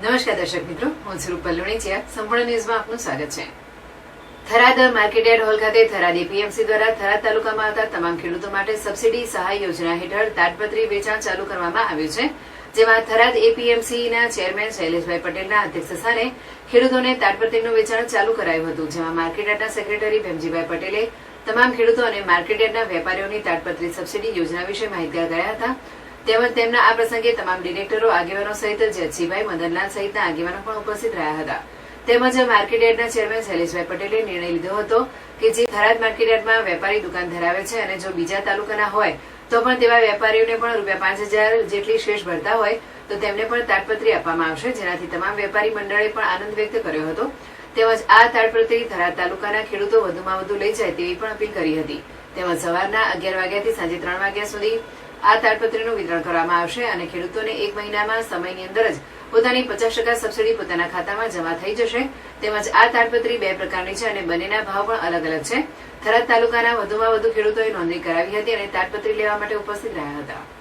નમસ્કાર દર્શક મિત્રો, હું છું રૂપલ લુણીચિયા. સંપૂર્ણ ન્યૂઝમાં આપનું સ્વાગત છે. થરાદ માર્કેટયાર્ડ હોલ ખાતે થરાદ એપીએમસી દ્વારા થરાદ તાલુકામાં આવતા તમામ ખેડૂતો માટે સબસિડી સહાય યોજના હેઠળ તાડપત્રી વેચાણ ચાલુ કરવામાં આવ્યું છે. જેમાં થરાદ એપીએમસીના ચેરમેન શૈલેષભાઈ પટેલના અધ્યક્ષસ્થાને ખેડૂતોને તાડપત્રીનું વેચાણ ચાલુ કરાયું હતું. જેમાં માર્કેટયાર્ડના સેક્રેટરી ભીમજીભાઈ પટેલે તમામ ખેડૂતો અને માર્કેટયાર્ડના વેપારીઓની તાડપત્રી સબસિડી યોજના વિશે માહિતગાર કર્યા હતા. તેમજ તેમના આ પ્રસંગે તમામ ડિરેક્ટરો, આગેવાનો સહિત જયસિંહભાઈ, મદનલાલ સહિતના આગેવાનો પણ ઉપસ્થિત રહ્યા હતા. તેમજ માર્કેટયાર્ડના ચેરમેન શૈલેષભાઈ પટેલે નિર્ણય લીધો હતો કે જે થરાદ માર્કેટયાર્ડમાં વેપારી દુકાન ધરાવે છે અને જો બીજા તાલુકાના હોય તો પણ તેવા વેપારીઓને પણ ₹5,000 જેટલી શેષ ભરતા હોય તો તેમને પણ તાડપત્રી આપવામાં આવશે, જેનાથી તમામ વેપારી મંડળે પણ આનંદ વ્યક્ત કર્યો હતો. તેમજ આ તાડપત્રી થરાદ તાલુકાના ખેડૂતો વધુમાં વધુ લઈ જાય તેવી પણ અપીલ કરી હતી. તેમજ સવારના 11 વાગ્યાથી સાંજે 3 વાગ્યા સુધી આ તાડપત્રીનું વિતરણ કરવામાં આવશે અને ખેડૂતોને 1 મહિનામાં સમયની અંદર જ પોતાની 50% સબસિડી પોતાના ખાતામાં જમા થઈ જશે. તેમજ આ તાડપત્રી 2 પ્રકારની છે અને બંનેના ભાવ પણ અલગ અલગ છે. થરાદ તાલુકાના વધુમાં વધુ ખેડૂતોએ નોંધણી કરાવી હતી અને તાડપત્રી લેવા માટે ઉપસ્થિત રહ્યા હતા.